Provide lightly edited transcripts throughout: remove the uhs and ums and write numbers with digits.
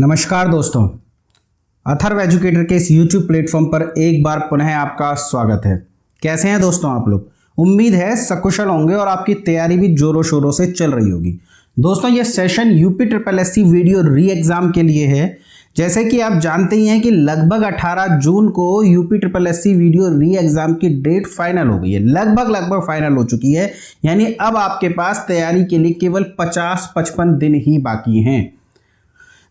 नमस्कार दोस्तों, अथर्व एजुकेटर के इस YouTube प्लेटफॉर्म पर एक बार पुनः आपका स्वागत है। कैसे हैं दोस्तों आप लोग? उम्मीद है सकुशल होंगे और आपकी तैयारी भी जोरों शोरों से चल रही होगी। दोस्तों ये session UP triple SC video री एग्ज़ाम के लिए है। जैसे कि आप जानते ही हैं कि लगभग 18 जून को यूपी ट्रिपल एससी वीडियो री एग्ज़ाम की डेट फाइनल हो गई है। लगभग फाइनल हो चुकी है, यानी अब आपके पास तैयारी के लिए केवल 50-55 दिन ही बाकी हैं।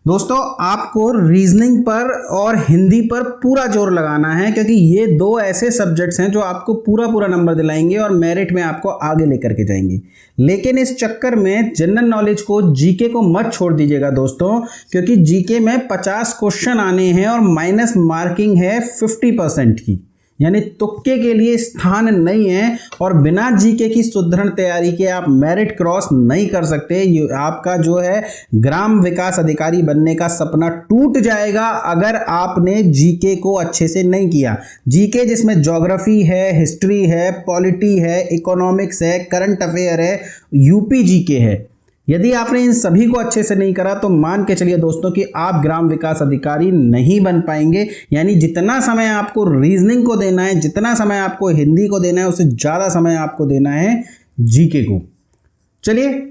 दोस्तों आपको रीजनिंग पर और हिंदी पर पूरा जोर लगाना है, क्योंकि ये दो ऐसे सब्जेक्ट्स हैं जो आपको पूरा नंबर दिलाएंगे और मेरिट में आपको आगे लेकर के जाएंगे। लेकिन इस चक्कर में जनरल नॉलेज को, जीके को मत छोड़ दीजिएगा दोस्तों, क्योंकि जीके में 50 क्वेश्चन आने हैं और माइनस मार्किंग है 50% की, यानी तुक्के के लिए स्थान नहीं है। और बिना जीके की सुदृढ़ तैयारी के आप मेरिट क्रॉस नहीं कर सकते। आपका जो है ग्राम विकास अधिकारी बनने का सपना टूट जाएगा अगर आपने जीके को अच्छे से नहीं किया। जीके जिसमें ज्योग्राफी है, हिस्ट्री है, पॉलिटी है, इकोनॉमिक्स है, करंट अफेयर है, यूपी जीके है। यदि आपने इन सभी को अच्छे से नहीं करा तो मान के चलिए दोस्तों कि आप ग्राम विकास अधिकारी नहीं बन पाएंगे। यानी जितना समय आपको रीजनिंग को देना है, जितना समय आपको हिंदी को देना है, उससे ज़्यादा समय आपको देना है जीके को। चलिए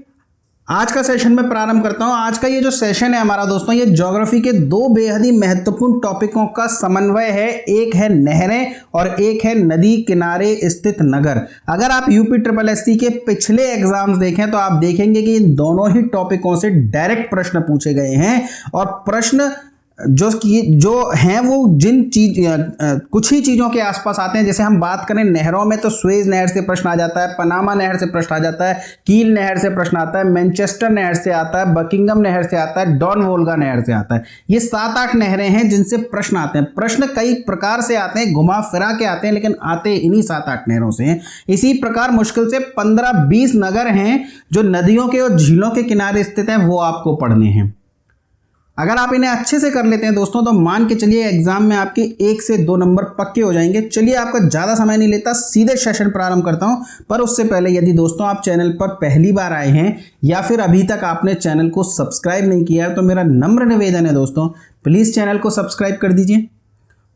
आज का सेशन में प्रारंभ करता हूं। आज का ये जो सेशन है हमारा दोस्तों, ये ज्योग्राफी के दो बेहद ही महत्वपूर्ण टॉपिकों का समन्वय है। एक है नहरें और एक है नदी किनारे स्थित नगर। अगर आप यूपी ट्रिपल एससी के पिछले एग्जाम्स देखें तो आप देखेंगे कि इन दोनों ही टॉपिकों से डायरेक्ट प्रश्न पूछे गए हैं। और प्रश्न जो हैं वो कुछ ही चीज़ों के आसपास आते हैं। जैसे हम बात करें नहरों में तो स्वेज नहर से प्रश्न आ जाता है, पनामा नहर से प्रश्न आ जाता है, कील नहर से प्रश्न आता है, मैनचेस्टर नहर से आता है, बकिंगम नहर से आता है, डॉन वोल्गा नहर से आता है। ये 7-8 नहरें हैं जिनसे प्रश्न आते हैं। प्रश्न कई प्रकार से आते हैं, घुमा फिरा के आते हैं, लेकिन आते इन्हीं 7-8 नहरों से हैं। इसी प्रकार मुश्किल से 15-20 नगर हैं जो नदियों के और झीलों के किनारे स्थित हैं, वो आपको पढ़ने हैं। अगर आप इन्हें अच्छे से कर लेते हैं दोस्तों तो मान के चलिए एग्जाम में आपके 1 से 2 नंबर पक्के हो जाएंगे। चलिए आपका ज़्यादा समय नहीं लेता, सीधे सेशन प्रारंभ करता हूं। पर उससे पहले यदि दोस्तों आप चैनल पर पहली बार आए हैं या फिर अभी तक आपने चैनल को सब्सक्राइब नहीं किया है तो मेरा नम्र निवेदन है दोस्तों, प्लीज़ चैनल को सब्सक्राइब कर दीजिए।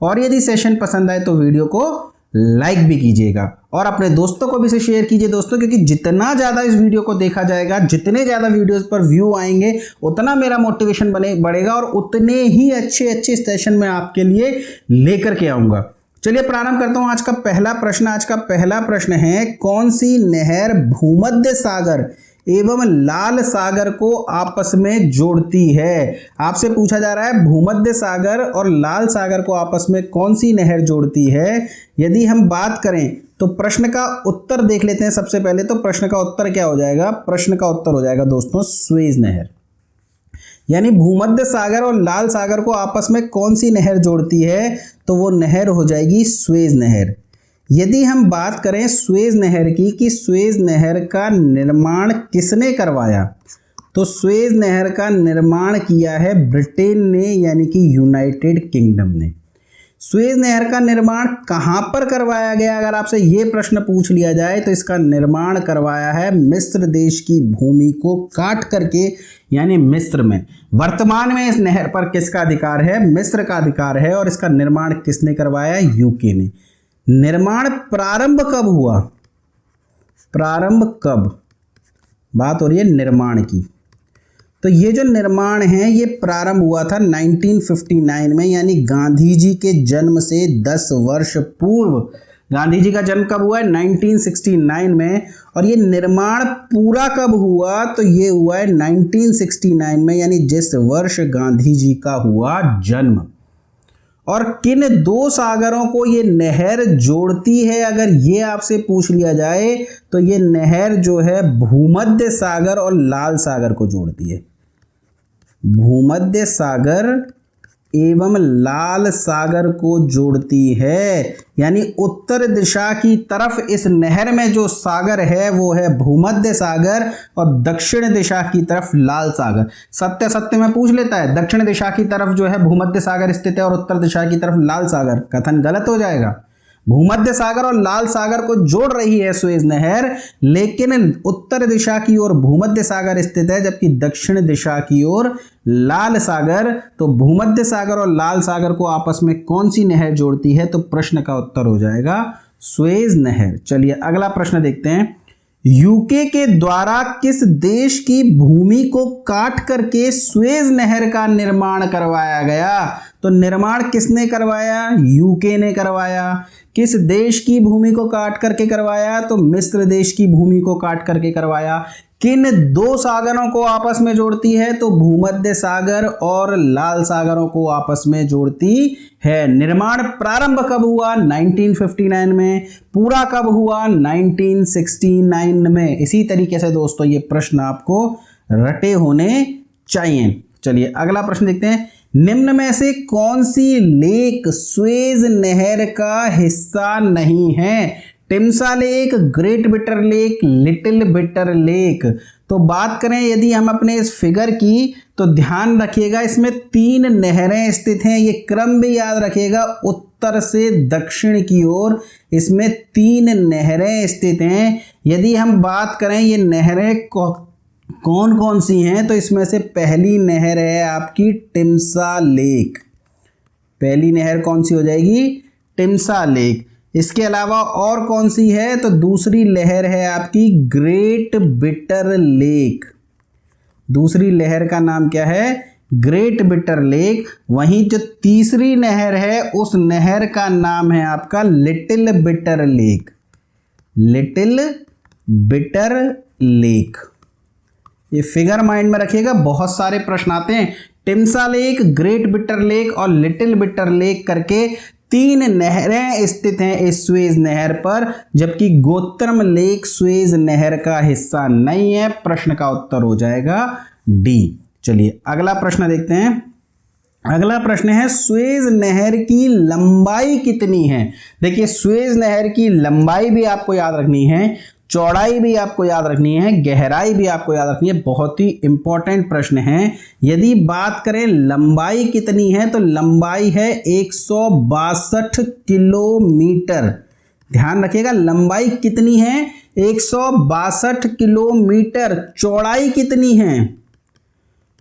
और यदि सेशन पसंद आए तो वीडियो को लाइक भी कीजिएगा और अपने दोस्तों को भी इसे शेयर कीजिए दोस्तों, क्योंकि जितना ज़्यादा इस वीडियो को देखा जाएगा, जितने ज़्यादा वीडियोस पर व्यू आएंगे, उतना मेरा मोटिवेशन बढ़ेगा और उतने ही अच्छे सेशन में आपके लिए लेकर के आऊँगा। चलिए प्रारंभ करता हूँ आज का पहला प्रश्न। आज का पहला प्रश्न है, कौन सी नहर भूमध्य सागर एवं लाल सागर को आपस में जोड़ती है? आपसे पूछा जा रहा है भूमध्य सागर और लाल सागर को आपस में कौन सी नहर जोड़ती है। यदि हम बात करें तो प्रश्न का उत्तर देख लेते हैं। सबसे पहले तो प्रश्न का उत्तर क्या हो जाएगा? प्रश्न का उत्तर हो जाएगा दोस्तों स्वेज नहर। यानी भूमध्य सागर और लाल सागर को आपस में कौन सी नहर जोड़ती है? तो वो नहर हो जाएगी स्वेज नहर। यदि हम बात करें स्वेज नहर की कि स्वेज नहर का निर्माण किसने करवाया, तो स्वेज नहर का निर्माण किया है ब्रिटेन ने, यानी कि यूनाइटेड किंगडम ने। स्वेज नहर का निर्माण कहाँ पर करवाया गया? अगर आपसे ये प्रश्न पूछ लिया जाए तो इसका निर्माण करवाया है मिस्र देश की भूमि को काट करके, यानी मिस्र में। वर्तमान में इस नहर पर किसका अधिकार है? मिस्र का अधिकार है। और इसका निर्माण किसने करवाया? यूके ने। निर्माण प्रारंभ कब हुआ? प्रारंभ कब? बात हो रही है निर्माण की। तो ये जो निर्माण है ये प्रारंभ हुआ था 1959 में, यानी गांधी जी के जन्म से 10 वर्ष पूर्व। गांधी जी का जन्म कब हुआ है? 1969 में। और ये निर्माण पूरा कब हुआ? तो ये हुआ है 1969 में, यानी जिस वर्ष गांधी जी का हुआ जन्म। और किन दो सागरों को ये नहर जोड़ती है? अगर ये आपसे पूछ लिया जाए तो ये नहर जो है भूमध्य सागर और लाल सागर को जोड़ती है। भूमध्य सागर एवं लाल सागर को जोड़ती है। यानी उत्तर दिशा की तरफ इस नहर में जो सागर है वो है भूमध्य सागर और दक्षिण दिशा की तरफ लाल सागर। सत्य में पूछ लेता है दक्षिण दिशा की तरफ जो है भूमध्य सागर स्थित है और उत्तर दिशा की तरफ लाल सागर, कथन गलत हो जाएगा। भूमध्य सागर और लाल सागर को जोड़ रही है सुएज नहर, लेकिन उत्तर दिशा की ओर भूमध्य सागर स्थित है जबकि दक्षिण दिशा की ओर लाल सागर। तो भूमध्य सागर और लाल सागर को आपस में कौन सी नहर जोड़ती है? तो प्रश्न का उत्तर हो जाएगा सुएज नहर। चलिए अगला प्रश्न देखते हैं। यूके के द्वारा किस देश की भूमि को काट करके सुएज नहर का निर्माण करवाया गया? तो निर्माण किसने करवाया? यूके ने करवाया। किस देश की भूमि को काट करके करवाया? तो मिस्र देश की भूमि को काट करके करवाया। किन दो सागरों को आपस में जोड़ती है? तो भूमध्य सागर और लाल सागरों को आपस में जोड़ती है। निर्माण प्रारंभ कब हुआ? 1959 में। पूरा कब हुआ? 1969 में। इसी तरीके से दोस्तों ये प्रश्न आपको रटे होने चाहिए। चलिए अगला प्रश्न देखते हैं। निम्न में से कौन सी लेक सुएज नहर का हिस्सा नहीं है? Timsah lake, great bitter lake, little bitter lake. तो बात करें यदि हम अपने इस फिगर की, तो ध्यान रखिएगा इसमें 3 नहरें स्थित हैं। ये क्रम भी याद रखिएगा, उत्तर से दक्षिण की ओर इसमें 3 नहरें स्थित हैं। यदि हम बात करें ये नहरें कौन कौन सी हैं, तो इसमें से पहली नहर है आपकी टिम्सा लेक। पहली नहर कौन सी हो जाएगी? टिम्सा लेक। इसके अलावा और कौन सी है? तो दूसरी लहर है आपकी ग्रेट बिटर लेक। दूसरी लहर का नाम क्या है? Great bitter lake. वहीं जो तीसरी नहर है उस नहर का नाम है आपका little bitter lake. Little bitter lake. ये फिगर माइंड में रखिएगा, बहुत सारे प्रश्न आते हैं। टिम्सा लेक, ग्रेट बिटर लेक और लिटिल बिटर लेक करके 3 नहरें स्थित हैं इस सुएज नहर पर, जबकि गोत्रम लेक सुएज नहर का हिस्सा नहीं है। प्रश्न का उत्तर हो जाएगा डी। चलिए अगला प्रश्न देखते हैं। अगला प्रश्न है सुएज नहर की लंबाई कितनी है? देखिए सुएज नहर की लंबाई भी आपको याद रखनी है, चौड़ाई भी आपको याद रखनी है, गहराई भी आपको याद रखनी है। बहुत ही इंपॉर्टेंट प्रश्न है। यदि बात करें लंबाई कितनी है, तो लंबाई है 162 किलोमीटर। ध्यान रखिएगा लंबाई कितनी है? 162 किलोमीटर। चौड़ाई कितनी है?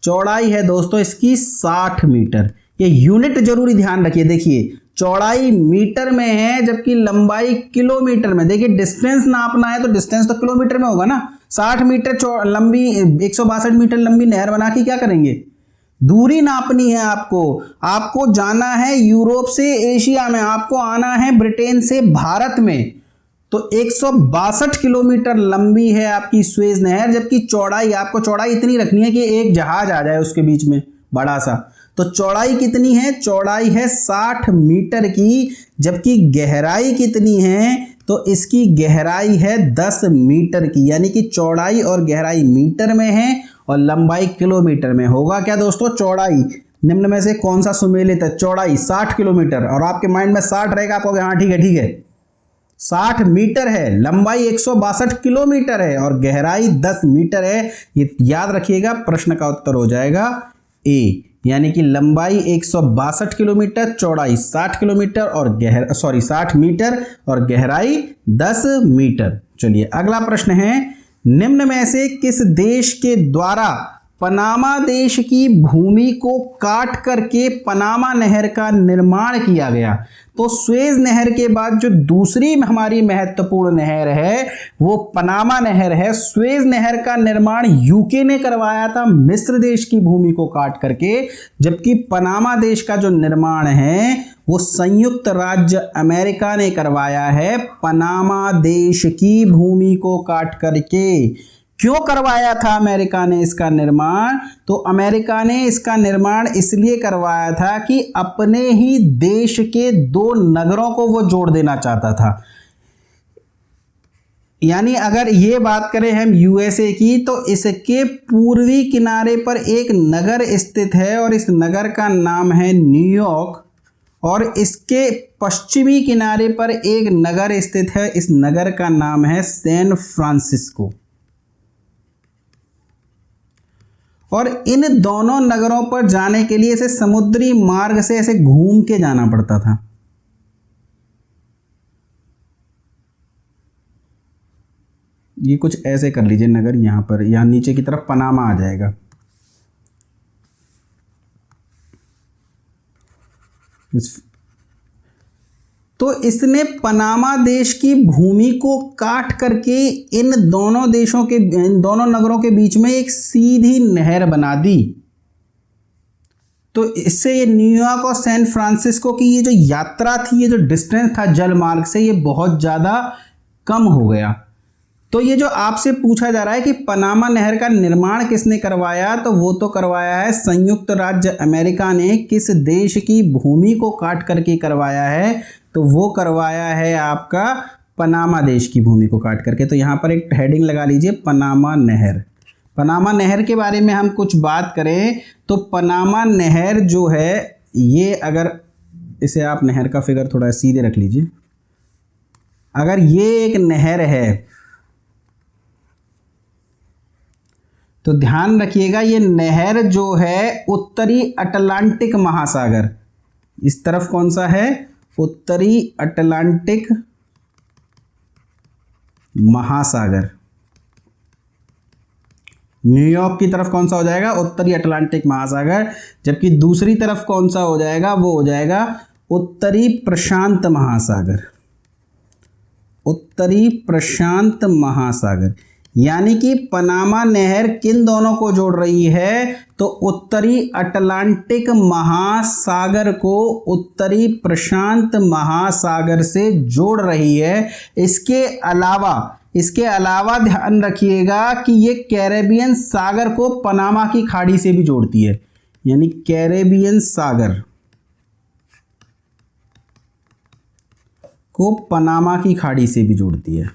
चौड़ाई है दोस्तों इसकी 60 मीटर। ये यूनिट जरूरी ध्यान रखिए। देखिए चौड़ाई मीटर में है जबकि लंबाई किलोमीटर में। देखिए डिस्टेंस नापना है तो डिस्टेंस तो किलोमीटर में होगा ना। 60 मीटर लंबी 162 मीटर लंबी नहर बना के क्या करेंगे? दूरी नापनी है आपको। आपको जाना है यूरोप से एशिया में, आपको आना है ब्रिटेन से भारत में। तो 162 किलोमीटर लंबी है आपकी सुएज नहर, जबकि चौड़ाई आपको चौड़ाई इतनी रखनी है कि एक जहाज आ जाए उसके बीच में बड़ा सा। तो चौड़ाई कितनी है? चौड़ाई है 60 मीटर की। जबकि गहराई कितनी है? तो इसकी गहराई है 10 मीटर की। यानी कि चौड़ाई और गहराई मीटर में है और लंबाई किलोमीटर में। होगा क्या दोस्तों? चौड़ाई निम्न में से कौन सा सुमेलित है? चौड़ाई 60 किलोमीटर और आपके माइंड में 60 रहेगा, आपको हाँ ठीक है 60 मीटर है, लंबाई 162 किलोमीटर है और गहराई 10 मीटर है। ये याद रखिएगा। प्रश्न का उत्तर हो जाएगा ए। यानी कि लंबाई 162 किलोमीटर, चौड़ाई 60 किलोमीटर और 60 मीटर और गहराई 10 मीटर। चलिए अगला प्रश्न है। निम्न में से किस देश के द्वारा पनामा देश की भूमि को काट करके पनामा नहर का निर्माण किया गया? तो सुएज नहर के बाद जो दूसरी हमारी महत्वपूर्ण नहर है वो पनामा नहर है। सुएज नहर का निर्माण यूके ने करवाया था मिस्र देश की भूमि को काट करके, जबकि पनामा देश का जो निर्माण है वो संयुक्त राज्य अमेरिका ने करवाया है पनामा देश की भूमि को काट करके। क्यों करवाया था अमेरिका ने इसका निर्माण? तो अमेरिका ने इसका निर्माण इसलिए करवाया था कि अपने ही देश के 2 नगरों को वो जोड़ देना चाहता था। यानी अगर ये बात करें हम यूएसए की, तो इसके पूर्वी किनारे पर एक नगर स्थित है और इस नगर का नाम है न्यूयॉर्क, और इसके पश्चिमी किनारे पर एक नगर स्थित है, इस नगर का नाम है सैन फ्रांसिस्को। और इन दोनों नगरों पर जाने के लिए इसे समुद्री मार्ग से ऐसे घूम के जाना पड़ता था। ये कुछ ऐसे कर लीजिए नगर, यहाँ पर, यहाँ नीचे की तरफ पनामा आ जाएगा। तो इसने पनामा देश की भूमि को काट करके इन दोनों देशों के, इन दोनों नगरों के बीच में एक सीधी नहर बना दी। तो इससे ये न्यूयॉर्क और सैन फ्रांसिस्को की ये जो यात्रा थी, ये जो डिस्टेंस था जल मार्ग से, ये बहुत ज़्यादा कम हो गया। तो ये जो आपसे पूछा जा रहा है कि पनामा नहर का निर्माण किसने करवाया, तो वो तो करवाया है संयुक्त राज्य अमेरिका ने। किस देश की भूमि को काट करके करवाया है, तो वो करवाया है आपका पनामा देश की भूमि को काट करके। तो यहाँ पर एक हेडिंग लगा लीजिए, पनामा नहर। पनामा नहर के बारे में हम कुछ बात करें तो पनामा नहर जो है, ये अगर इसे आप नहर का फिगर थोड़ा सीधे रख लीजिए, अगर ये एक नहर है तो ध्यान रखिएगा, ये नहर जो है उत्तरी अटलांटिक महासागर, इस तरफ कौन सा है, उत्तरी अटलांटिक महासागर। न्यूयॉर्क की तरफ कौन सा हो जाएगा, उत्तरी अटलांटिक महासागर, जबकि दूसरी तरफ कौन सा हो जाएगा, वो हो जाएगा उत्तरी प्रशांत महासागर। उत्तरी प्रशांत महासागर, यानी कि पनामा नहर किन दोनों को जोड़ रही है, तो उत्तरी अटलांटिक महासागर को उत्तरी प्रशांत महासागर से जोड़ रही है। इसके अलावा ध्यान रखिएगा कि ये कैरेबियन सागर को पनामा की खाड़ी से भी जोड़ती है, यानी कैरेबियन सागर को पनामा की खाड़ी से भी जोड़ती है।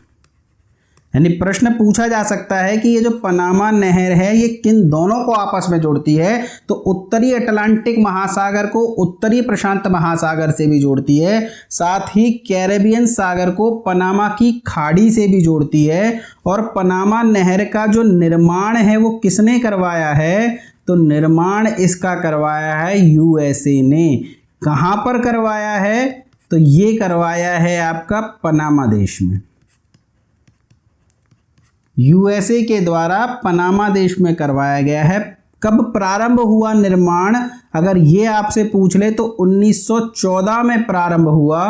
यानी प्रश्न पूछा जा सकता है कि ये जो पनामा नहर है ये किन दोनों को आपस में जोड़ती है, तो उत्तरी अटलांटिक महासागर को उत्तरी प्रशांत महासागर से भी जोड़ती है, साथ ही कैरेबियन सागर को पनामा की खाड़ी से भी जोड़ती है। और पनामा नहर का जो निर्माण है वो किसने करवाया है, तो निर्माण इसका करवाया है यूएसए ने। कहाँ पर करवाया है, तो ये करवाया है आपका पनामा देश में, यूएसए के द्वारा पनामा देश में करवाया गया है। कब प्रारंभ हुआ निर्माण, अगर ये आपसे पूछ ले तो 1914 में प्रारंभ हुआ,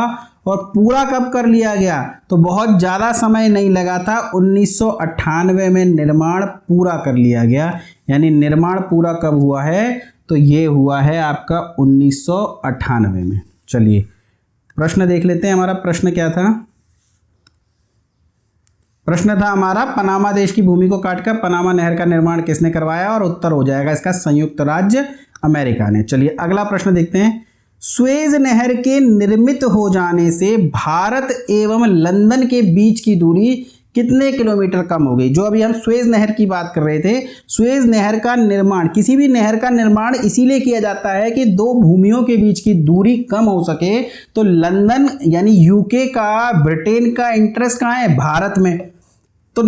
और पूरा कब कर लिया गया, तो बहुत ज़्यादा समय नहीं लगा था, 1998 में निर्माण पूरा कर लिया गया। यानी निर्माण पूरा कब हुआ है, तो ये हुआ है आपका 1998 में। चलिए प्रश्न देख लेते हैं, हमारा प्रश्न क्या था। प्रश्न था हमारा, पनामा देश की भूमि को काटकर पनामा नहर का निर्माण किसने करवाया, और उत्तर हो जाएगा इसका संयुक्त राज्य अमेरिका ने। चलिए अगला प्रश्न देखते हैं। सुएज नहर के निर्मित हो जाने से भारत एवं लंदन के बीच की दूरी कितने किलोमीटर कम हो गई। जो अभी हम सुएज नहर की बात कर रहे थे, सुएज नहर का निर्माण, किसी भी नहर का निर्माण इसीलिए किया जाता है कि दो भूमियों के बीच की दूरी कम हो सके। तो लंदन यानी यूके का, ब्रिटेन का इंटरेस्ट कहाँ है, भारत में। तो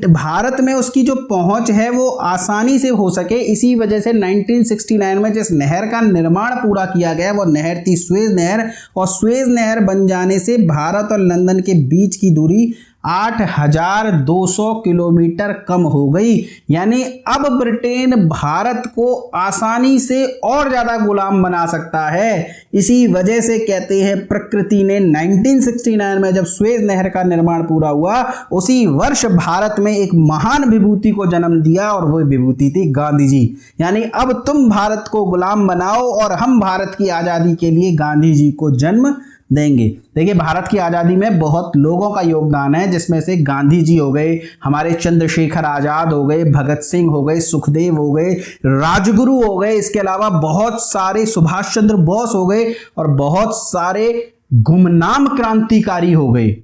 भारत में उसकी जो पहुंच है वो आसानी से हो सके, इसी वजह से 1969 में जिस नहर का निर्माण पूरा किया गया वो नहर थी सुएज नहर। और सुएज नहर बन जाने से भारत और लंदन के बीच की दूरी 8,200 किलोमीटर कम हो गई। यानी अब ब्रिटेन भारत को आसानी से और ज़्यादा गुलाम बना सकता है। इसी वजह से कहते हैं प्रकृति ने 1969 में जब सुएज नहर का निर्माण पूरा हुआ, उसी वर्ष भारत में एक महान विभूति को जन्म दिया, और वो विभूति थी गांधी जी। यानी अब तुम भारत को गुलाम बनाओ और हम भारत की आज़ादी के लिए गांधी जी को जन्म देंगे। देखिए भारत की आज़ादी में बहुत लोगों का योगदान है, जिसमें से गांधी जी हो गए, हमारे चंद्रशेखर आज़ाद हो गए, भगत सिंह हो गए, सुखदेव हो गए, राजगुरु हो गए, इसके अलावा बहुत सारे सुभाष चंद्र बोस हो गए, और बहुत सारे गुमनाम क्रांतिकारी हो गए।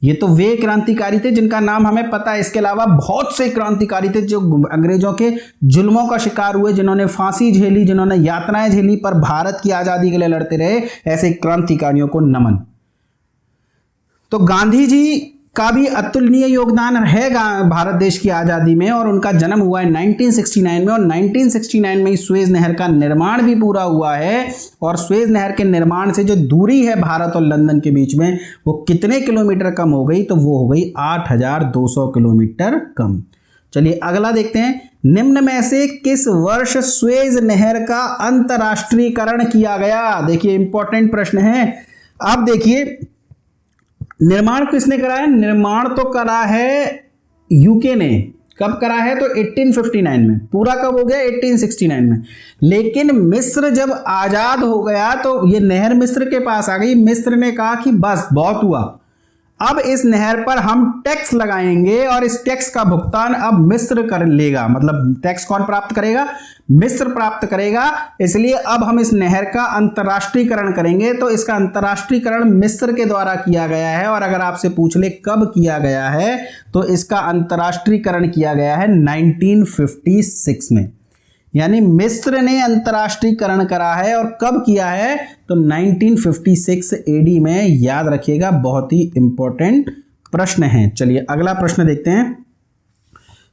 ये तो वे क्रांतिकारी थे जिनका नाम हमें पता है। इसके अलावा बहुत से क्रांतिकारी थे जो अंग्रेजों के जुल्मों का शिकार हुए, जिन्होंने फांसी झेली, जिन्होंने यातनाएं झेली, पर भारत की आज़ादी के लिए लड़ते रहे। ऐसे क्रांतिकारियों को नमन। तो गांधी जी का भी अतुलनीय योगदान है भारत देश की आज़ादी में, और उनका जन्म हुआ है 1969 में, और 1969 में ही सुएज नहर का निर्माण भी पूरा हुआ है। और सुएज नहर के निर्माण से जो दूरी है भारत और लंदन के बीच में वो कितने किलोमीटर कम हो गई, तो वो हो गई 8,200 किलोमीटर कम। चलिए अगला देखते हैं, निम्न में से किस वर्ष सुएज नहर का अंतरराष्ट्रीयकरण किया गया। देखिए इंपॉर्टेंट प्रश्न है। अब देखिए निर्माण किसने करा है, निर्माण तो करा है यूके ने। कब करा है, तो 1859 में। पूरा कब हो गया, 1869 में। लेकिन मिस्र जब आजाद हो गया तो ये नहर मिस्र के पास आ गई। मिस्र ने कहा कि बस बहुत हुआ, अब इस नहर पर हम टैक्स लगाएंगे और इस टैक्स का भुगतान अब मिस्र कर लेगा। मतलब टैक्स कौन प्राप्त करेगा, मिस्र प्राप्त करेगा। इसलिए अब हम इस नहर का अंतर्राष्ट्रीयकरण करेंगे। तो इसका अंतर्राष्ट्रीयकरण मिस्र के द्वारा किया गया है। और अगर आपसे पूछ ले कब किया गया है, तो इसका अंतर्राष्ट्रीयकरण किया गया है 1956 में। यानी मिस्र ने अंतर्राष्ट्रीयकरण करा है। और कब किया है, तो 1956 एडी में। याद रखिएगा, बहुत ही इंपॉर्टेंट प्रश्न है। चलिए अगला प्रश्न देखते हैं,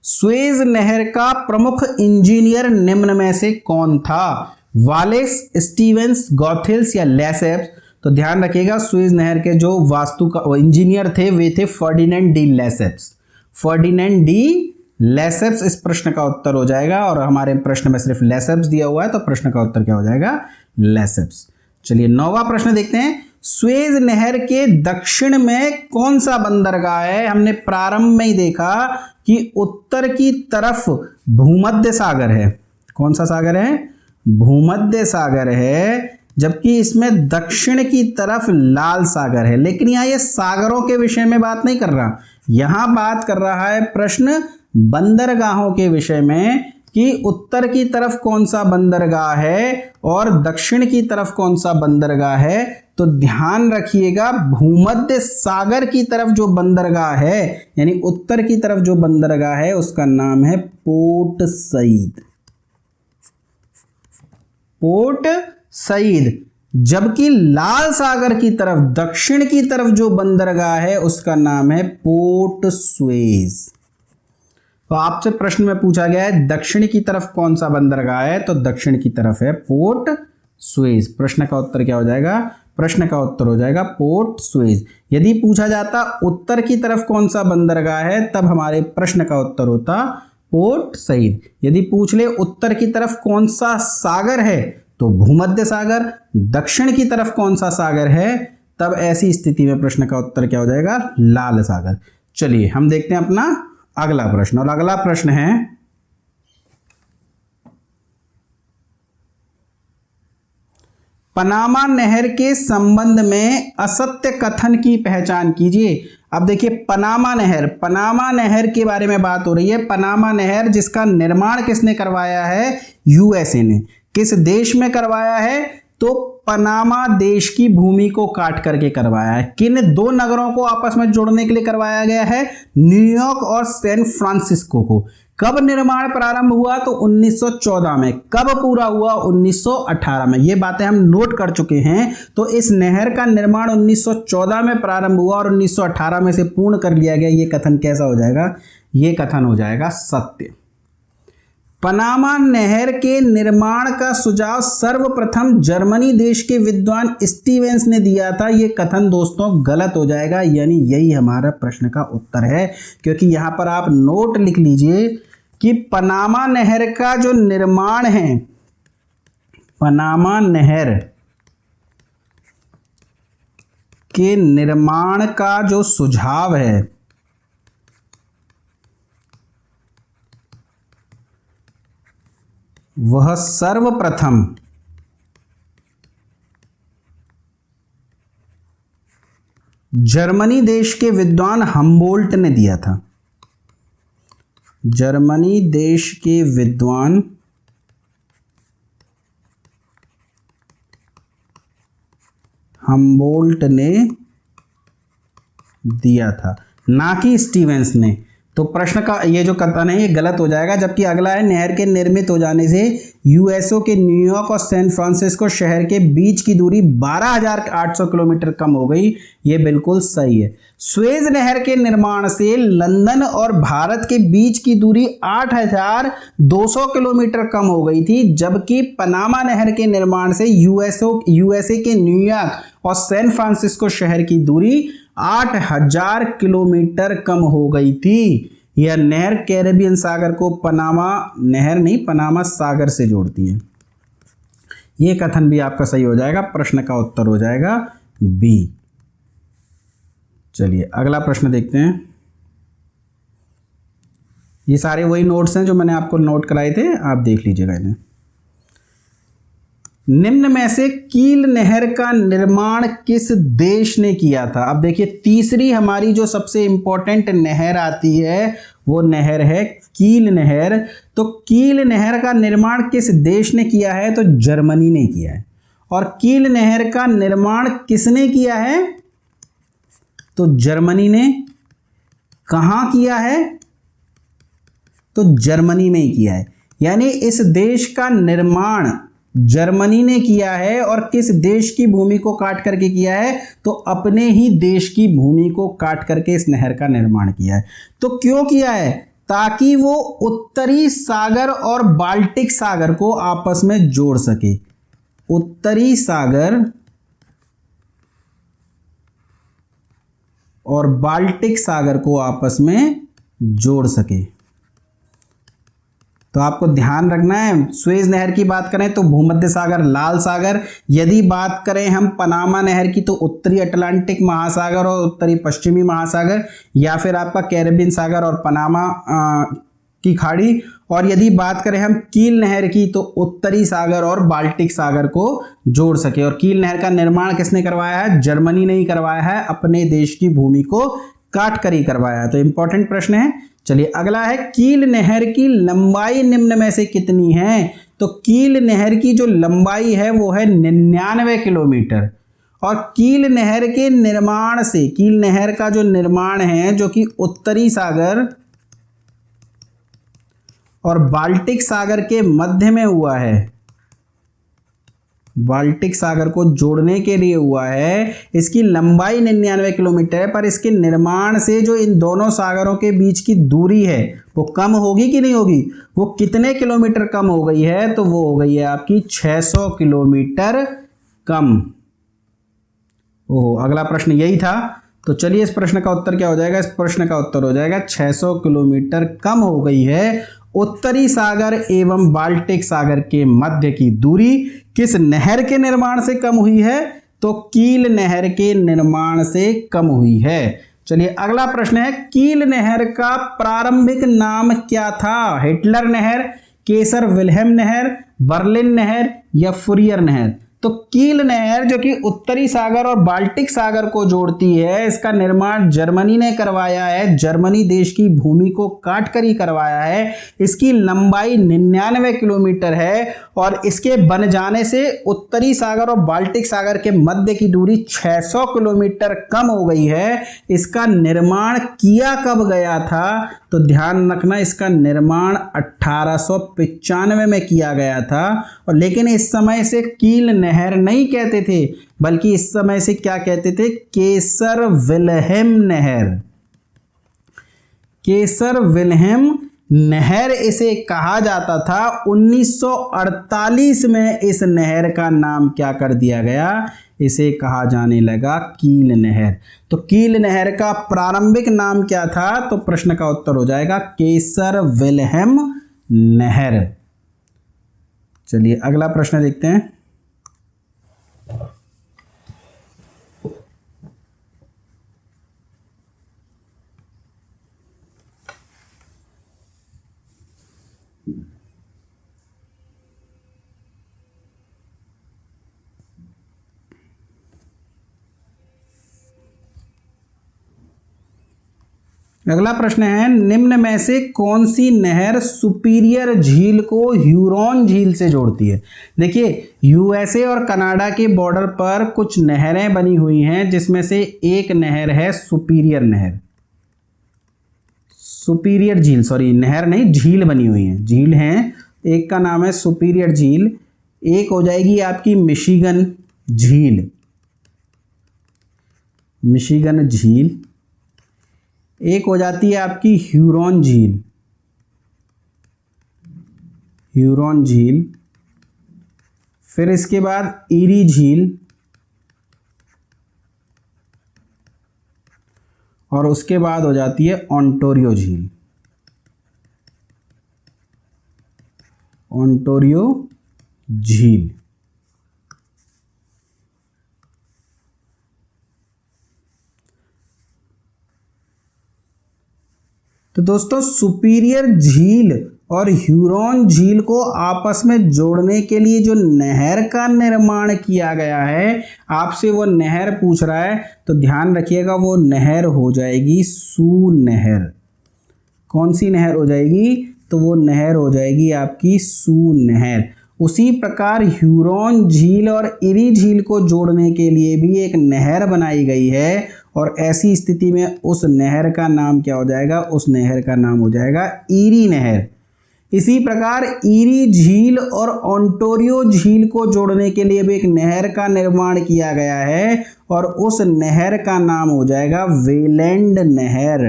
सुएज नहर का प्रमुख इंजीनियर निम्न में से कौन था। वालेस, स्टीवेंस, गॉथिल्स या लेसेप्स। तो ध्यान रखिएगा, सुएज नहर के जो वास्तु का इंजीनियर थे वे थे Ferdinand de Lesseps. Ferdinand de Lesseps इस प्रश्न का उत्तर हो जाएगा। और हमारे प्रश्न में सिर्फ लेसेप्स दिया हुआ है, तो प्रश्न का उत्तर क्या हो जाएगा, लेसेप्स। चलिए 9वां प्रश्न देखते हैं, सुएज नहर के दक्षिण में कौन सा बंदरगाह है। हमने प्रारंभ में ही देखा कि उत्तर की तरफ भूमध्य सागर है। कौन सा सागर है, भूमध्य सागर है। जबकि इसमें दक्षिण की तरफ लाल सागर है। लेकिन यहां ये सागरों के विषय में बात नहीं कर रहा, यहां बात कर रहा है प्रश्न बंदरगाहों के विषय में, कि उत्तर की तरफ कौन सा बंदरगाह है और दक्षिण की तरफ कौन सा बंदरगाह है। तो ध्यान रखिएगा, भूमध्य सागर की तरफ जो बंदरगाह है, यानी उत्तर की तरफ जो बंदरगाह है, उसका नाम है पोर्ट सईद। Port Said. जबकि लाल सागर की तरफ, दक्षिण की तरफ जो बंदरगाह है, उसका नाम है पोर्ट सुएज। तो आपसे प्रश्न में पूछा गया है दक्षिण की तरफ कौन सा बंदरगाह है, तो दक्षिण की तरफ है पोर्ट सुएज। प्रश्न का उत्तर क्या हो जाएगा, प्रश्न का उत्तर हो जाएगा पोर्ट सुएज। यदि पूछा जाता उत्तर की तरफ कौन सा बंदरगाह है, तब हमारे प्रश्न का उत्तर होता पोर्ट सईद। यदि पूछ ले उत्तर की तरफ कौन सा सागर है, तो भूमध्य सागर। दक्षिण की तरफ कौन सा सागर है, तब ऐसी स्थिति में प्रश्न का उत्तर क्या हो जाएगा, लाल सागर। चलिए हम देखते हैं अपना अगला प्रश्न। और अगला प्रश्न है, पनामा नहर के संबंध में असत्य कथन की पहचान कीजिए। अब देखिए पनामा नहर के बारे में बात हो रही है। पनामा नहर जिसका निर्माण किसने करवाया है, यूएसए ने। किस देश में करवाया है, तो पनामा देश की भूमि को काट करके करवाया है। किन दो नगरों को आपस में जोड़ने के लिए करवाया गया है, न्यूयॉर्क और सैन फ्रांसिस्को को। कब निर्माण प्रारंभ हुआ, तो 1914 में। कब पूरा हुआ, 1918 में। ये बातें हम नोट कर चुके हैं। तो इस नहर का निर्माण 1914 में प्रारंभ हुआ और 1918 में से पूर्ण कर लिया गया। ये कथन कैसा हो जाएगा, ये कथन हो जाएगा सत्य। पनामा नहर के निर्माण का सुझाव सर्वप्रथम जर्मनी देश के विद्वान स्टीवेंस ने दिया था। यह कथन दोस्तों गलत हो जाएगा, यानी यही हमारा प्रश्न का उत्तर है। क्योंकि यहां पर आप नोट लिख लीजिए कि पनामा नहर का जो निर्माण है, पनामा नहर के निर्माण का जो सुझाव है, वह सर्वप्रथम जर्मनी देश के विद्वान हम्बोल्ट ने दिया था। जर्मनी देश के विद्वान हम्बोल्ट ने दिया था, ना कि स्टीवेंस ने। तो प्रश्न का ये जो कथन है ये गलत हो जाएगा। जबकि अगला है, नहर के निर्मित हो जाने से यूएसओ के न्यूयॉर्क और सैन फ्रांसिस्को शहर के बीच की दूरी 12,800 किलोमीटर कम हो गई। ये बिल्कुल सही है। सुएज नहर के निर्माण से लंदन और भारत के बीच की दूरी 8,200 किलोमीटर कम हो गई थी। जबकि पनामा नहर के निर्माण से यूएसए के न्यूयॉर्क और सैन फ्रांसिस्को शहर की दूरी 8,000 किलोमीटर कम हो गई थी। यह नहर कैरेबियन सागर को पनामा सागर से जोड़ती है। यह कथन भी आपका सही हो जाएगा। प्रश्न का उत्तर हो जाएगा बी। चलिए अगला प्रश्न देखते हैं। ये सारे वही नोट्स हैं जो मैंने आपको नोट कराए थे, आप देख लीजिएगा इन्हें। निम्न में से कील नहर का निर्माण किस देश ने किया था? अब देखिए, तीसरी हमारी जो सबसे इंपॉर्टेंट नहर आती है वो नहर है कील नहर। तो कील नहर का निर्माण किस देश ने किया है? तो जर्मनी ने किया है। और कील नहर का निर्माण किसने किया है? तो जर्मनी ने। कहां किया है? तो जर्मनी में ही किया है। यानी इस देश का निर्माण जर्मनी ने किया है। और किस देश की भूमि को काट करके किया है? तो अपने ही देश की भूमि को काट करके इस नहर का निर्माण किया है। तो क्यों किया है? ताकि वो उत्तरी सागर और बाल्टिक सागर को आपस में जोड़ सके। उत्तरी सागर और बाल्टिक सागर को आपस में जोड़ सके। तो आपको ध्यान रखना है, सुएज नहर की बात करें तो भूमध्य सागर, लाल सागर। यदि बात करें हम पनामा नहर की तो उत्तरी अटलांटिक महासागर और उत्तरी पश्चिमी महासागर, या फिर आपका कैरेबियन सागर और पनामा की खाड़ी। और यदि बात करें हम कील नहर की तो उत्तरी सागर और बाल्टिक सागर को जोड़ सके। और कील नहर का निर्माण किसने करवाया है? जर्मनी ने ही करवाया है। अपने देश की भूमि को काट कर ही करवाया है। तो इंपॉर्टेंट प्रश्न है। चलिए अगला है, कील नहर की लंबाई निम्न में से कितनी है? तो कील नहर की जो लंबाई है वो है 99 किलोमीटर। और कील नहर के निर्माण से, कील नहर का जो निर्माण है जो कि उत्तरी सागर और बाल्टिक सागर के मध्य में हुआ है, बाल्टिक सागर को जोड़ने के लिए हुआ है। इसकी लंबाई 99 किलोमीटर है। पर इसके निर्माण से जो इन दोनों सागरों के बीच की दूरी है वो कम होगी कि नहीं होगी? वो कितने किलोमीटर कम हो गई है? तो वो हो गई है आपकी 600 किलोमीटर कम। ओहो, अगला प्रश्न यही था। तो चलिए इस प्रश्न का उत्तर क्या हो जाएगा? इस प्रश्न का उत्तर हो जाएगा 600 किलोमीटर कम हो गई है उत्तरी सागर एवं बाल्टिक सागर के मध्य की दूरी। किस नहर के निर्माण से कम हुई है? तो कील नहर के निर्माण से कम हुई है। चलिए अगला प्रश्न है, कील नहर का प्रारंभिक नाम क्या था? हिटलर नहर, केसर विल्हेम नहर, बर्लिन नहर या फुरियर नहर? तो कील नहर जो कि उत्तरी सागर और बाल्टिक सागर को जोड़ती है, इसका निर्माण जर्मनी ने करवाया है। जर्मनी देश की भूमि को काट कर ही करवाया है। इसकी लंबाई 99 किलोमीटर है और इसके बन जाने से उत्तरी सागर और बाल्टिक सागर के मध्य की दूरी 600 किलोमीटर कम हो गई है। इसका निर्माण किया कब गया था? तो ध्यान रखना, इसका निर्माण 1895 में किया गया था। और लेकिन इस समय से कील नहर नहीं कहते थे, बल्कि इस समय से क्या कहते थे? केसर विल्हेम नहर। केसर विल्हेम नहर इसे कहा जाता था। 1948 में इस नहर का नाम क्या कर दिया गया? इसे कहा जाने लगा कील नहर। तो कील नहर का प्रारंभिक नाम क्या था? तो प्रश्न का उत्तर हो जाएगा केसर विल्हेम नहर। चलिए अगला प्रश्न देखते हैं। अगला प्रश्न है, निम्न में से कौन सी नहर सुपीरियर झील को ह्यूरॉन झील से जोड़ती है? देखिए, यूएसए और कनाडा के बॉर्डर पर कुछ नहरें बनी हुई हैं, जिसमें से एक नहर है सुपीरियर नहर। सुपीरियर झील, सॉरी नहर नहीं झील बनी हुई है, झील हैं, एक का नाम है सुपीरियर झील, एक हो जाएगी आपकी मिशिगन झील, मिशिगन झील, एक हो जाती है आपकी ह्यूरॉन झील, ह्यूरॉन झील, फिर इसके बाद ईरी झील, और उसके बाद हो जाती है ओंटारियो झील, ओंटारियो झील। तो दोस्तों सुपीरियर झील और ह्यूरॉन झील को आपस में जोड़ने के लिए जो नहर का निर्माण किया गया है, आपसे वो नहर पूछ रहा है, तो ध्यान रखिएगा वो नहर हो जाएगी सू नहर। कौन सी नहर हो जाएगी? तो वो नहर हो जाएगी आपकी सू नहर। उसी प्रकार ह्यूरॉन झील और इरी झील को जोड़ने के लिए भी एक नहर बनाई गई है, और ऐसी स्थिति में उस नहर का नाम क्या हो जाएगा? उस नहर का नाम हो जाएगा ईरी नहर। इसी प्रकार ईरी झील और ओंटारियो झील को जोड़ने के लिए भी एक नहर का निर्माण किया गया है, और उस नहर का नाम हो जाएगा वेलैंड नहर।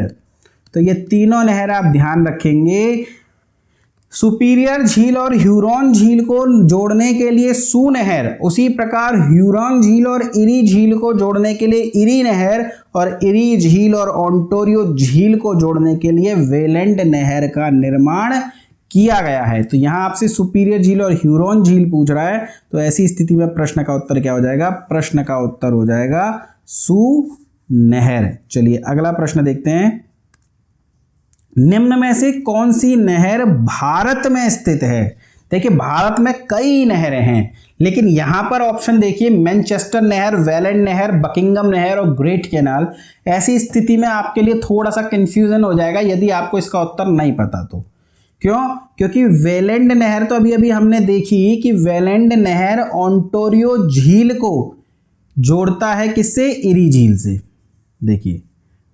तो ये तीनों नहर आप ध्यान रखेंगे। सुपीरियर झील और ह्यूरॉन झील को जोड़ने के लिए सू नहर, उसी प्रकार ह्यूरॉन झील और इरी झील को जोड़ने के लिए इरी नहर, और इरी झील और ओंटारियो झील को जोड़ने के लिए वेलैंड नहर का निर्माण किया गया है। तो यहां आपसे सुपीरियर झील और ह्यूरॉन झील पूछ रहा है, तो ऐसी स्थिति में प्रश्न का उत्तर क्या हो जाएगा? प्रश्न का उत्तर हो जाएगा सू नहर। चलिए अगला प्रश्न देखते हैं। निम्न में से कौन सी नहर भारत में स्थित है? देखिए भारत में कई नहरें हैं, लेकिन यहां पर ऑप्शन देखिए, मैनचेस्टर नहर, वेलैंड नहर, बकिंगम नहर और ग्रेट कैनाल। ऐसी स्थिति में आपके लिए थोड़ा सा कंफ्यूजन हो जाएगा यदि आपको इसका उत्तर नहीं पता तो। क्यों? क्योंकि वेलैंड नहर तो अभी अभी हमने देखी कि वेलैंड नहर ओंटारियो झील को जोड़ता है किससे? इरी झील से। देखिए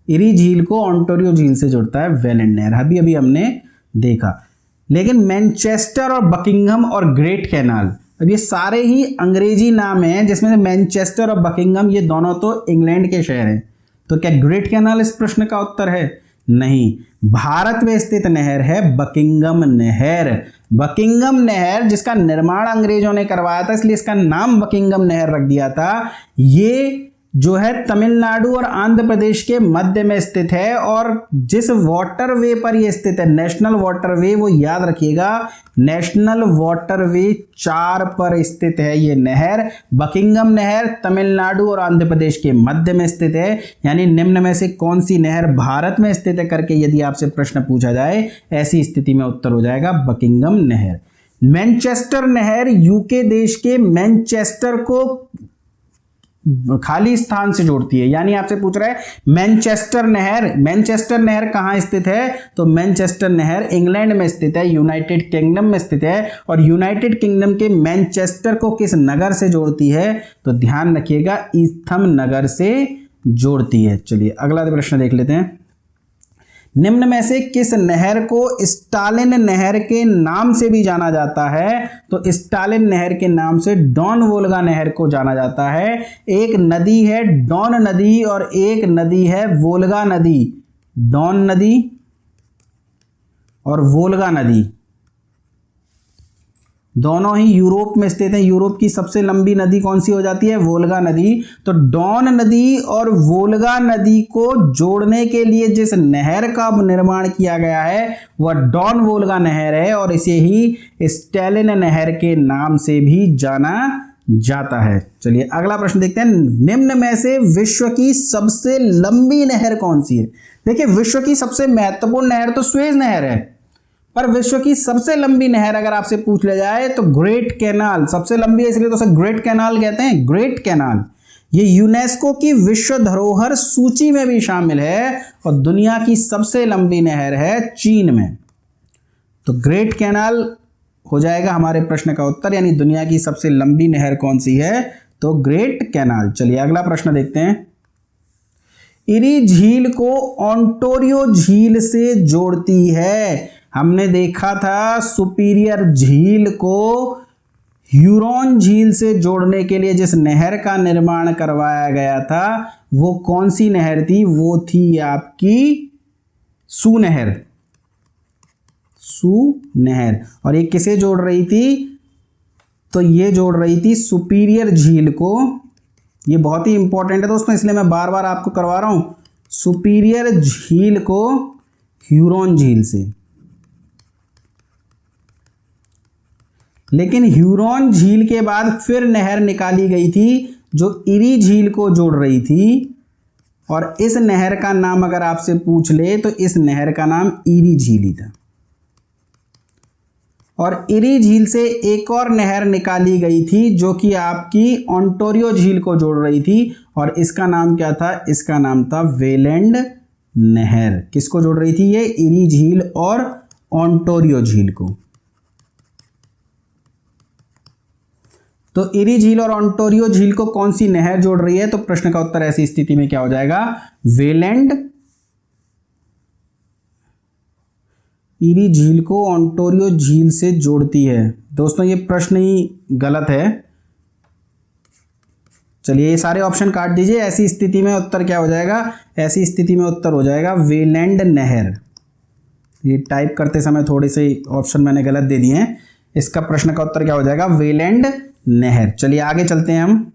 इरी झील को ओंटारियो झील से जोड़ता है वेलैंड नहर, अभी अभी हमने देखा। लेकिन मैनचेस्टर और बकिंगम और ग्रेट कैनाल, अब ये सारे ही अंग्रेजी नाम हैं, जिसमें से मैनचेस्टर और बकिंगम ये दोनों तो इंग्लैंड के शहर हैं। तो क्या ग्रेट कैनाल इस प्रश्न का उत्तर है? नहीं, भारत में स्थित नहर है बकिंगम नहर। बकिंगम नहर जिसका निर्माण अंग्रेजों ने करवाया था, इसलिए इसका नाम बकिंगम नहर रख दिया था। ये जो है तमिलनाडु और आंध्र प्रदेश के मध्य में स्थित है, और जिस वाटरवे पर यह स्थित है, नेशनल वाटरवे, वो याद रखिएगा नेशनल वाटरवे 4 पर स्थित है ये नहर। बकिंगम नहर तमिलनाडु और आंध्र प्रदेश के मध्य में स्थित है। यानी निम्न में से कौन सी नहर भारत में स्थित है करके यदि आपसे प्रश्न पूछा जाए, ऐसी स्थिति में उत्तर हो जाएगा बकिंगम नहर। मैनचेस्टर नहर यूके देश के मैनचेस्टर को खाली स्थान से जोड़ती है। यानी आपसे पूछ रहा है मैनचेस्टर नहर, मैनचेस्टर नहर कहां स्थित है? तो मैनचेस्टर नहर इंग्लैंड में स्थित है, यूनाइटेड किंगडम में स्थित है, और यूनाइटेड किंगडम के मैनचेस्टर को किस नगर से जोड़ती है? तो ध्यान रखिएगा ईस्थम नगर से जोड़ती है। चलिए अगला प्रश्न देख लेते हैं। निम्न में से किस नहर को स्टालिन नहर के नाम से भी जाना जाता है? तो स्टालिन नहर के नाम से डॉन वोल्गा नहर को जाना जाता है। एक नदी है डॉन नदी और एक नदी है वोल्गा नदी। डॉन नदी और वोल्गा नदी दोनों ही यूरोप में स्थित है। यूरोप की सबसे लंबी नदी कौन सी हो जाती है? वोल्गा नदी। तो डॉन नदी और वोल्गा नदी को जोड़ने के लिए जिस नहर का निर्माण किया गया है वह डॉन वोल्गा नहर है, और इसे ही स्टालिन नहर के नाम से भी जाना जाता है। चलिए अगला प्रश्न देखते हैं। निम्न में से विश्व की सबसे लंबी नहर कौन सी है? देखिए विश्व की सबसे महत्वपूर्ण नहर तो सुएज नहर है, पर विश्व की सबसे लंबी नहर अगर आपसे पूछ लिया जाए तो ग्रेट कैनाल सबसे लंबी है, इसलिए तो उसे ग्रेट कैनाल कहते हैं। ग्रेट कैनाल ये यूनेस्को की विश्व धरोहर सूची में भी शामिल है, और दुनिया की सबसे लंबी नहर है चीन में। तो ग्रेट कैनाल हो जाएगा हमारे प्रश्न का उत्तर, यानी दुनिया की सबसे लंबी नहर कौन सी है? तो ग्रेट कैनाल। चलिए अगला प्रश्न देखते हैं। इरी झील को ओंटारियो झील से जोड़ती है। हमने देखा था सुपीरियर झील को ह्यूरॉन झील से जोड़ने के लिए जिस नहर का निर्माण करवाया गया था वो कौन सी नहर थी? वो थी आपकी सू नहर। सू नहर। और ये किसे जोड़ रही थी? तो ये जोड़ रही थी सुपीरियर झील को। ये बहुत ही इंपॉर्टेंट है दोस्तों, इसलिए मैं बार बार आपको करवा रहा हूं। सुपीरियर झील को ह्यूरॉन झील से। लेकिन ह्यूरॉन झील के बाद फिर नहर निकाली गई थी जो इरी झील को जोड़ रही थी, और इस नहर का नाम अगर आपसे पूछ ले तो इस नहर का नाम इरी झील ही था। और इरी झील से एक और नहर निकाली गई थी जो कि आपकी ओंटारियो झील को जोड़ रही थी, और इसका नाम क्या था? इसका नाम था वेलैंड नहर। किसको जोड़ रही थी ये? इरी झील और ओंटारियो झील को। तो इरी झील और ओंटारियो झील को कौन सी नहर जोड़ रही है? तो प्रश्न का उत्तर ऐसी स्थिति में क्या हो जाएगा? वेलैंड। इरी झील को ओंटारियो झील से जोड़ती है। दोस्तों ये प्रश्न ही गलत है। चलिए ये सारे ऑप्शन काट दीजिए। ऐसी स्थिति में उत्तर क्या हो जाएगा? ऐसी स्थिति में उत्तर हो जाएगा वेलैंड नहर। ये टाइप करते समय थोड़े से ऑप्शन मैंने गलत दे दिए हैं। इसका प्रश्न का उत्तर क्या हो जाएगा? वेलैंड नहर। चलिए आगे चलते हैं हम।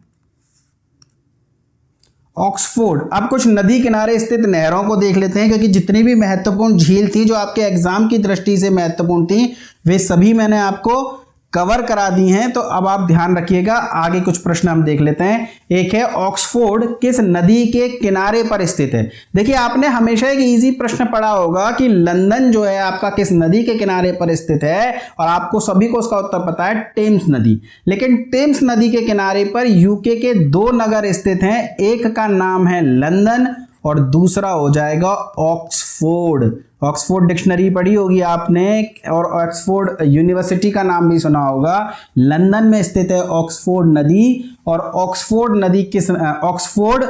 ऑक्सफोर्ड। अब कुछ नदी किनारे स्थित नहरों को देख लेते हैं, क्योंकि जितनी भी महत्वपूर्ण झील थी जो आपके एग्जाम की दृष्टि से महत्वपूर्ण थी वे सभी मैंने आपको कवर करा दी हैं। तो अब आप ध्यान रखिएगा, आगे कुछ प्रश्न हम देख लेते हैं। एक है ऑक्सफोर्ड किस नदी के किनारे पर स्थित है? देखिए आपने हमेशा एक इजी प्रश्न पढ़ा होगा कि लंदन जो है आपका किस नदी के किनारे पर स्थित है, और आपको सभी को उसका उत्तर पता है, टेम्स नदी। लेकिन टेम्स नदी के किनारे पर यूके के दो नगर स्थित हैं। एक का नाम है लंदन और दूसरा हो जाएगा ऑक्सफोर्ड। ऑक्सफोर्ड डिक्शनरी पढ़ी होगी आपने, और ऑक्सफोर्ड यूनिवर्सिटी का नाम भी सुना होगा। लंदन में स्थित है ऑक्सफोर्ड नदी, और ऑक्सफोर्ड नदी किस ऑक्सफोर्ड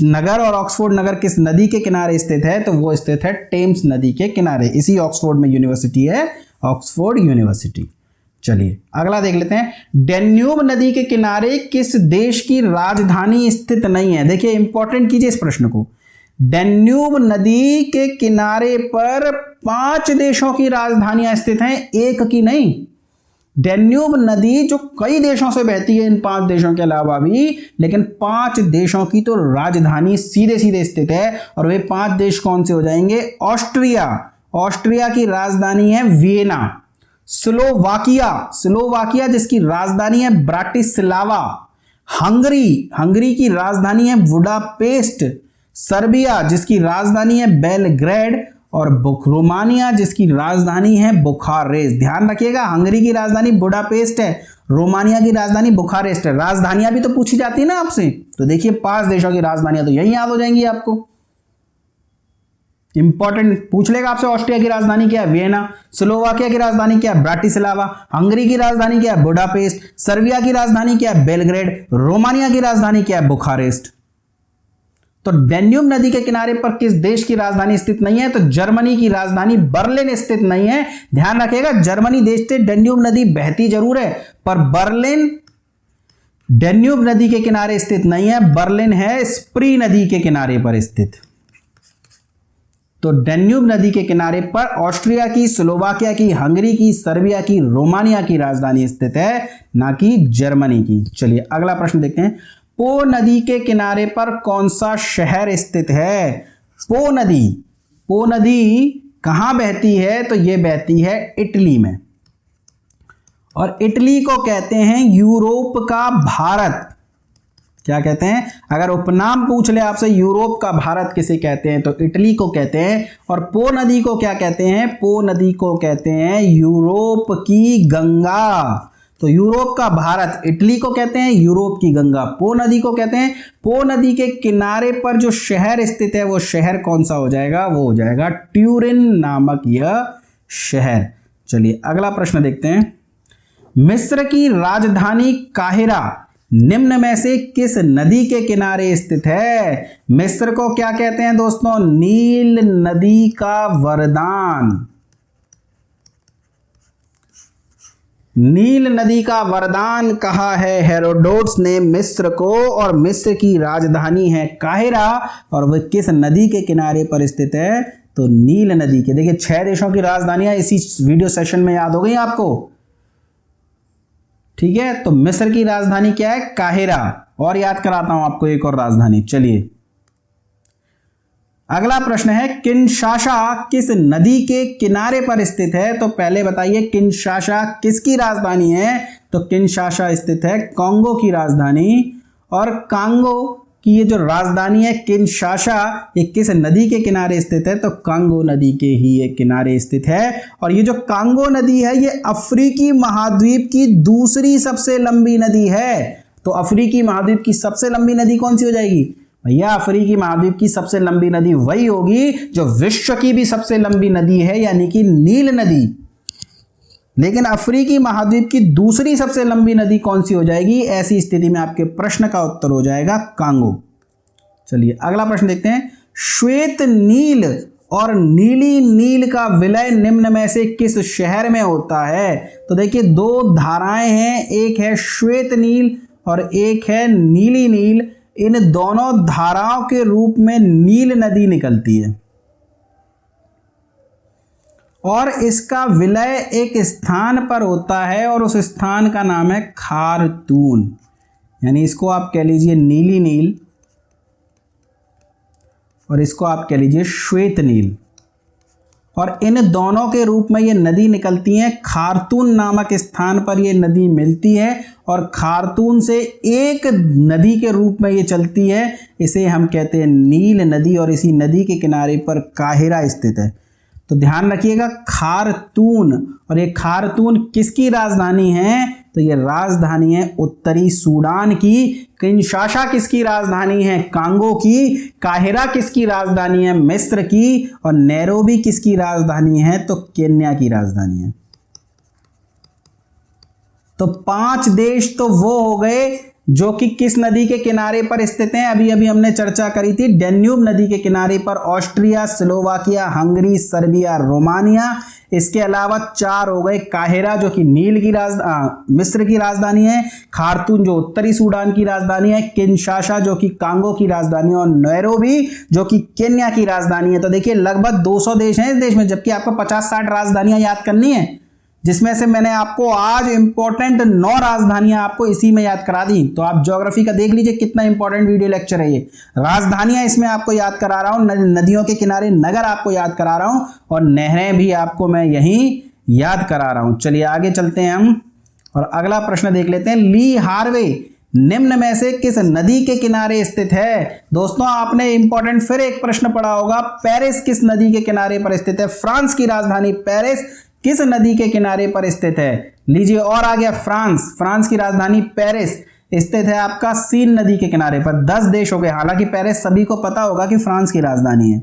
नगर और ऑक्सफोर्ड नगर किस नदी के किनारे स्थित है? तो वो स्थित है टेम्स नदी के किनारे। इसी ऑक्सफोर्ड में यूनिवर्सिटी है, ऑक्सफोर्ड यूनिवर्सिटी। चलिए अगला देख लेते हैं। डैन्यूब नदी के किनारे किस देश की राजधानी स्थित नहीं है? देखिए इंपॉर्टेंट कीजिए इस प्रश्न को। डैन्यूब नदी के किनारे पर 5 देशों की राजधानियां स्थित हैं, एक की नहीं। डैन्यूब नदी जो कई देशों से बहती है, इन 5 देशों के अलावा भी, लेकिन 5 देशों की तो राजधानी सीधे सीधे स्थित है। और वे 5 देश कौन से हो जाएंगे? ऑस्ट्रिया। ऑस्ट्रिया की राजधानी है वियना। स्लोवाकिया जिसकी राजधानी है ब्राटिस्लावा। हंगरी की राजधानी है बुडापेस्ट। सर्बिया जिसकी राजधानी है बेलग्रेड, और रोमानिया जिसकी राजधानी है बुखारेस्ट। ध्यान रखिएगा, हंगरी की राजधानी बुडापेस्ट है, रोमानिया की राजधानी बुखारेस्ट है। राजधानियां भी तो पूछी जाती है ना आपसे, तो देखिए 5 देशों की राजधानियां तो यही याद हो जाएंगी आपको। इंपॉर्टेंट पूछ लेगा आपसे, ऑस्ट्रिया की राजधानी क्या है? वियना। स्लोवाकिया की राजधानी क्या है? ब्राटिस्लावा। हंगरी की राजधानी क्या है? बुडापेस्ट। सर्बिया की राजधानी क्या है? बेलग्रेड। रोमानिया की राजधानी क्या है? बुखारेस्ट। तो डैन्यूब नदी के किनारे पर किस देश की राजधानी स्थित नहीं है? तो जर्मनी की राजधानी बर्लिन स्थित नहीं है। ध्यान रखिएगा, जर्मनी देश से डैन्यूब नदी बहती जरूर है, पर बर्लिन डैन्यूब नदी के किनारे स्थित नहीं है। बर्लिन है स्प्री नदी के किनारे पर स्थित। तो डैन्यूब नदी के किनारे पर ऑस्ट्रिया की, स्लोवाकिया की, हंगरी की, सर्बिया की, रोमानिया की राजधानी स्थित है, ना कि जर्मनी की। चलिए अगला प्रश्न देखते हैं। पो नदी के किनारे पर कौन सा शहर स्थित है? पो नदी कहां बहती है? तो यह बहती है इटली में, और इटली को कहते हैं यूरोप का भारत। क्या कहते हैं? अगर उपनाम पूछ ले आपसे यूरोप का भारत किसे कहते हैं, तो इटली को कहते हैं। और पो नदी को क्या कहते हैं? पो नदी को कहते हैं यूरोप की गंगा। तो यूरोप का भारत इटली को कहते हैं, यूरोप की गंगा पो नदी को कहते हैं। पो नदी के किनारे पर जो शहर स्थित है वो शहर कौन सा हो जाएगा? वो हो जाएगा ट्यूरिन नामक यह शहर। चलिए अगला प्रश्न देखते हैं। मिस्र की राजधानी काहिरा निम्न में से किस नदी के किनारे स्थित है? मिस्र को क्या कहते हैं दोस्तों? नील नदी का वरदान। नील नदी का वरदान कहा है हेरोडोट्स ने मिस्र को, और मिस्र की राजधानी है काहिरा, और वह किस नदी के किनारे पर स्थित है? तो नील नदी के। देखिए 6 देशों की राजधानियां इसी वीडियो सेशन में याद हो गई आपको, ठीक है। तो मिस्र की राजधानी क्या है? काहिरा। और याद कराता हूं आपको एक और राजधानी, चलिए। अगला प्रश्न है किनशासा किस नदी के किनारे पर स्थित है? तो पहले बताइए किनशासा किसकी राजधानी है? तो किनशासा स्थित है कांगो की राजधानी, और कांगो की ये जो राजधानी है किनशासा, ये किस नदी के किनारे स्थित है? तो कांगो नदी के ही ये किनारे स्थित है। और ये जो कांगो नदी है ये अफ्रीकी महाद्वीप की दूसरी सबसे लंबी नदी है। तो अफ्रीकी महाद्वीप की सबसे लंबी नदी कौन सी हो जाएगी? भैया अफ्रीकी महाद्वीप की सबसे लंबी नदी वही होगी जो विश्व की भी सबसे लंबी नदी है, यानी कि नील नदी। लेकिन अफ्रीकी महाद्वीप की दूसरी सबसे लंबी नदी कौन सी हो जाएगी? ऐसी स्थिति में आपके प्रश्न का उत्तर हो जाएगा कांगो। चलिए अगला प्रश्न देखते हैं। श्वेत नील और नीली नील का विलय निम्न में से किस शहर में होता है? तो देखिए 2 धाराएं हैं, एक है श्वेत नील और एक है नीली नील। इन दोनों धाराओं के रूप में नील नदी निकलती है, और इसका विलय एक स्थान पर होता है, और उस स्थान का नाम है खार्तून। यानी इसको आप कह लीजिए नीली नील, और इसको आप कह लीजिए श्वेत नील। और इन दोनों के रूप में ये नदी निकलती है। खार्तून नामक स्थान पर ये नदी मिलती है, और खार्तून से एक नदी के रूप में ये चलती है। इसे हम कहते हैं नील नदी, और इसी नदी के किनारे पर काहिरा स्थित है। तो ध्यान रखिएगा खार्तून, और ये खार्तून किसकी राजधानी है? तो ये राजधानी है उत्तरी सूडान की। किनशासा किसकी राजधानी है? कांगो की। काहिरा किसकी राजधानी है? मिस्र की। और नैरोबी किसकी राजधानी है? तो केन्या की राजधानी है। तो 5 देश तो वो हो गए जो कि किस नदी के किनारे पर स्थित हैं? अभी अभी हमने चर्चा करी थी डेन्यूब नदी के किनारे पर Austria, Slovakia, Hungary, Serbia, Romania. इसके अलावा 4 हो गए काहिरा जो कि मिस्र की राजधानी है, खार्तून जो उत्तरी सूडान की राजधानी है, किनशासा जो कि कांगो की राजधानी है, और नैरोबी जो कि केन्या की राजधानी है। तो देखिए लगभग 200 देश हैं इस देश में, जबकि आपको 50-60 राजधानियां याद करनी है, जिसमें से मैंने आपको आज इंपॉर्टेंट 9 राजधानियां आपको इसी में याद करा दी। तो आप ज्योग्राफी का देख लीजिए कितना इंपॉर्टेंट वीडियो लेक्चर है ये। राजधानियां इसमें आपको याद करा रहा हूं, नदियों के किनारे नगर आपको याद करा रहा हूं, और नहरें भी आपको मैं यहीं याद करा रहा हूं। चलिए आगे चलते हैं हम, और अगला प्रश्न देख लेते हैं। ली हार्वे निम्न में से किस नदी के किनारे स्थित है? दोस्तों आपने इंपॉर्टेंट फिर एक प्रश्न पढ़ा होगा, पेरिस किस नदी के किनारे पर स्थित है? फ्रांस की राजधानी पेरिस किस नदी के किनारे पर स्थित है? लीजिए और आ गया फ्रांस। फ्रांस की राजधानी पेरिस स्थित है आपका सीन नदी के किनारे पर। 10 देश हो गए, हालांकि पेरिस सभी को पता होगा कि फ्रांस की राजधानी है।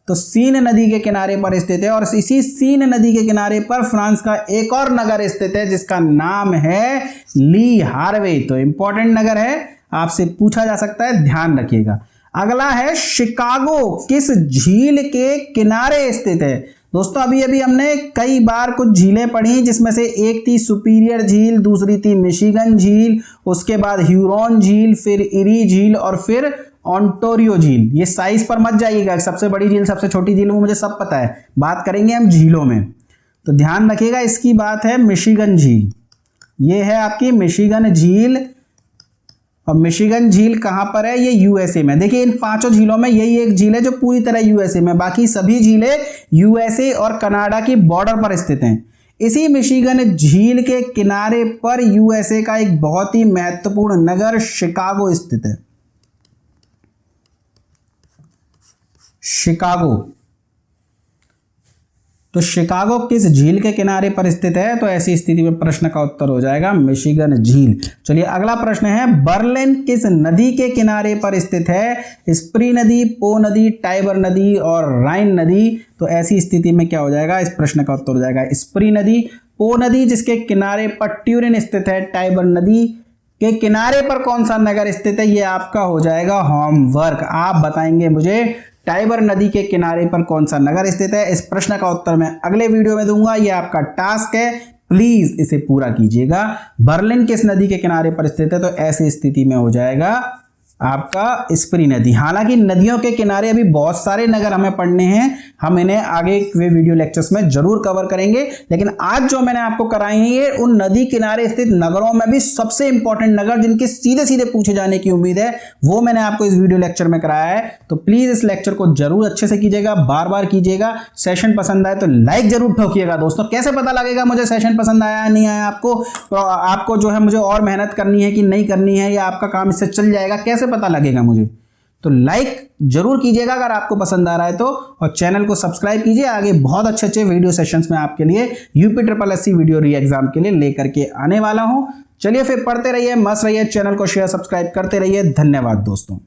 तो सीन नदी के किनारे पर स्थित है, और इसी सीन नदी के किनारे पर फ्रांस का एक और नगर स्थित है जिसका नाम है ली हार्वे। तो इंपॉर्टेंट नगर है, आपसे पूछा जा सकता है, ध्यान रखिएगा। अगला है शिकागो किस झील के किनारे स्थित है? दोस्तों अभी अभी हमने कई बार कुछ झीलें पढ़ी, जिसमें से एक थी सुपीरियर झील, दूसरी थी मिशिगन झील, उसके बाद ह्यूरॉन झील, फिर इरी झील, और फिर ऑन्टोरियो झील। ये साइज पर मत जाइएगा, सबसे बड़ी झील सबसे छोटी झील वो मुझे सब पता है, बात करेंगे हम झीलों में। तो ध्यान रखिएगा, इसकी बात है मिशिगन झील। ये है आपकी मिशिगन झील, और मिशिगन झील कहां पर है? ये यूएसए में। देखिए इन 5 झीलों में यही एक झील है जो पूरी तरह यूएसए में, बाकी सभी झीलें यूएसए और कनाडा की बॉर्डर पर स्थित हैं। इसी मिशिगन झील के किनारे पर यूएसए का एक बहुत ही महत्वपूर्ण नगर शिकागो स्थित है। शिकागो। तो शिकागो किस झील के किनारे पर स्थित है? तो ऐसी स्थिति में प्रश्न का उत्तर हो जाएगा मिशिगन झील। चलिए अगला प्रश्न है, बर्लिन किस नदी के किनारे पर स्थित है? स्प्री नदी, पो नदी, टाइबर नदी और राइन नदी। तो ऐसी स्थिति में क्या हो जाएगा? इस प्रश्न का उत्तर हो जाएगा स्प्री नदी। पो नदी जिसके किनारे पर ट्यूरिन स्थित है, टाइबर नदी के किनारे पर कौन सा नगर स्थित है, ये आपका हो जाएगा होमवर्क। आप बताएंगे मुझे टाइबर नदी के किनारे पर कौन सा नगर स्थित है। इस प्रश्न का उत्तर मैं अगले वीडियो में दूंगा, ये आपका टास्क है, प्लीज इसे पूरा कीजिएगा। बर्लिन किस नदी के किनारे पर स्थित है, तो ऐसी स्थिति में हो जाएगा आपका स्प्री नदी। हालांकि नदियों के किनारे अभी बहुत सारे नगर हमें पढ़ने हैं, हम इन्हें आगे के वीडियो लेक्चर्स में जरूर कवर करेंगे, लेकिन आज जो मैंने आपको कराई है ये उन नदी किनारे स्थित नगरों में भी सबसे इंपॉर्टेंट नगर जिनके सीधे सीधे पूछे जाने की उम्मीद है, वो मैंने आपको इस वीडियो लेक्चर में कराया है। तो प्लीज इस लेक्चर को जरूर अच्छे से कीजिएगा, बार बार कीजिएगा। सेशन पसंद आए तो लाइक जरूर ठोकिएगा दोस्तों। कैसे पता लगेगा मुझे सेशन पसंद आया नहीं आया, आपको जो है मुझे और मेहनत करनी है कि नहीं करनी है, या आपका काम इससे चल जाएगा, कैसे पता लगेगा मुझे? तो लाइक जरूर कीजिएगा अगर आपको पसंद आ रहा है तो, और चैनल को सब्सक्राइब कीजिए। आगे बहुत अच्छे अच्छे वीडियो सेशंस में आपके लिए यूपी ट्रिपल एससी वीडियो री एग्जाम के लिए लेकर के आने वाला हूं। चलिए फिर पढ़ते रहिए, मस्त रहिए, चैनल को शेयर सब्सक्राइब करते रहिए। धन्यवाद दोस्तों।